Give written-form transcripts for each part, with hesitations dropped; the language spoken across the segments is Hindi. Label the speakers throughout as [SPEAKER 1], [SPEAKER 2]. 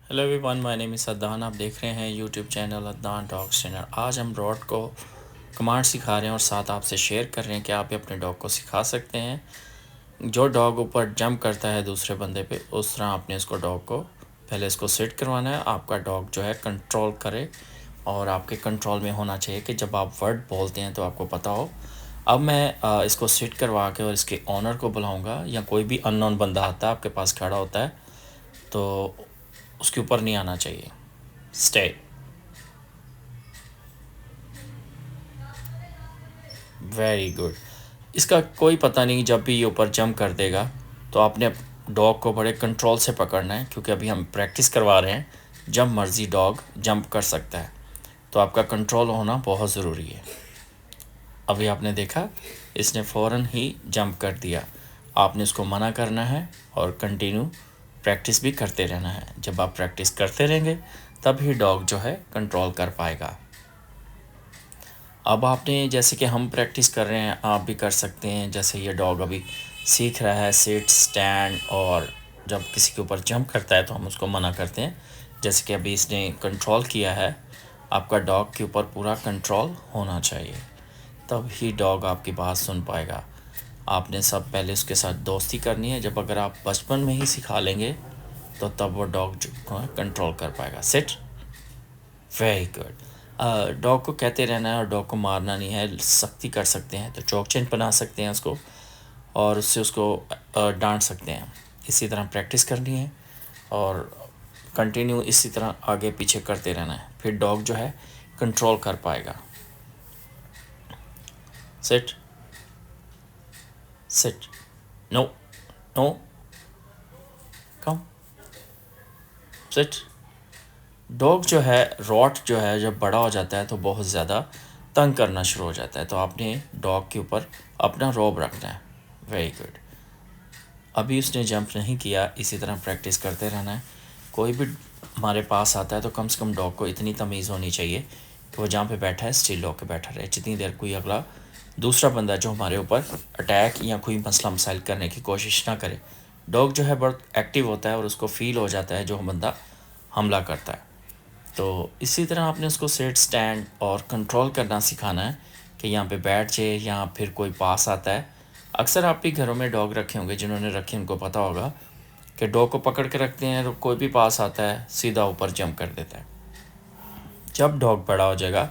[SPEAKER 1] Hello everyone, my name is Adnan. आप देख रहे हैं YouTube channel Adnan dog trainer. आज हम रॉड को कमांड सिखा रहे हैं और साथ आपसे शेयर कर रहे हैं कि आप भी अपने डॉग को सिखा सकते हैं। जो डॉग ऊपर जंप करता है दूसरे बंदे पे, उस तरह आपने इसको डॉग को पहले इसको सेट करवाना है। आपका डॉग जो है कंट्रोल करे और आपके कंट्रोल में होना चाहिए कि जब आप वर्ड बोलते हैं तो आपको पता हो। अब मैं इसको सेट करवा के और इसके ऑनर को बुलाऊंगा, या कोई भी अननोन बंदा आता है आपके पास खड़ा होता है तो उसके ऊपर नहीं आना चाहिए। स्टे। Very good. इसका कोई पता नहीं, जब भी ये ऊपर जंप कर देगा तो आपने डॉग को बड़े कंट्रोल से पकड़ना है, क्योंकि अभी हम प्रैक्टिस करवा रहे हैं। जब मर्ज़ी डॉग जंप कर सकता है, तो आपका कंट्रोल होना बहुत ज़रूरी है। अभी आपने देखा, इसने फ़ौरन ही जंप कर दिया। आपने इसको मना करना है और कंटिन्यू प्रैक्टिस भी करते रहना है। जब आप प्रैक्टिस करते रहेंगे तब ही डॉग जो है कंट्रोल कर पाएगा। अब आपने, जैसे कि हम प्रैक्टिस कर रहे हैं, आप भी कर सकते हैं। जैसे ये डॉग अभी सीख रहा है सिट, स्टैंड, और जब किसी के ऊपर जंप करता है तो हम उसको मना करते हैं। जैसे कि अभी इसने कंट्रोल किया है। आपका डॉग के ऊपर पूरा कंट्रोल होना चाहिए, तब ही डॉग आपकी बात सुन पाएगा। आपने सब पहले उसके साथ दोस्ती करनी है। जब अगर आप बचपन में ही सिखा लेंगे तो तब वो डॉग जो कंट्रोल कर पाएगा। सिट। Very good. डॉग को कहते रहना है और डॉग को मारना नहीं है। सख्ती कर सकते हैं तो चौक चेन बना सकते हैं उसको, और उससे उसको डांट सकते हैं। इसी तरह प्रैक्टिस करनी है और कंटिन्यू इसी तरह आगे पीछे करते रहना है, फिर डॉग जो है कंट्रोल कर पाएगा। सिट। सिट। नो। नो। कम। सिट। डॉग जो है, रॉट जो है, जब बड़ा हो जाता है तो बहुत ज़्यादा तंग करना शुरू हो जाता है, तो आपने डॉग के ऊपर अपना रौब रखना है। Very good. अभी उसने जंप नहीं किया, इसी तरह प्रैक्टिस करते रहना है। कोई भी हमारे पास आता है तो कम से कम डॉग को इतनी तमीज़ होनी चाहिए कि वो जहाँ पे बैठा है स्टिल होकर बैठा रहे, जितनी देर कोई अगला दूसरा बंदा जो हमारे ऊपर अटैक या कोई मसला मसाइल करने की कोशिश ना करे। डॉग जो है बहुत एक्टिव होता है और उसको फील हो जाता है जो बंदा हमला करता है। तो इसी तरह आपने उसको सेट, स्टैंड और कंट्रोल करना सिखाना है कि यहाँ पे बैठ जाए, या फिर कोई पास आता है। अक्सर आप भी घरों में डॉग रखे होंगे, जिन्होंने रखे उनको पता होगा कि डॉग को पकड़ के रखते हैं और कोई भी पास आता है सीधा ऊपर जंप कर देता है। जब डॉग बड़ा हो जाएगा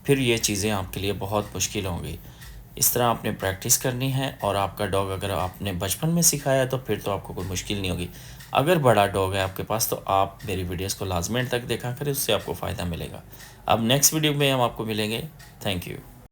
[SPEAKER 1] फिर ये चीज़ें आपके लिए बहुत मुश्किल होंगी। इस तरह आपने प्रैक्टिस करनी है, और आपका डॉग अगर आपने बचपन में सिखाया तो फिर तो आपको कोई मुश्किल नहीं होगी। अगर बड़ा डॉग है आपके पास तो आप मेरी वीडियोस को लाजमी तक देखा करें, उससे आपको फ़ायदा मिलेगा। अब नेक्स्ट वीडियो में हम आपको मिलेंगे। Thank you.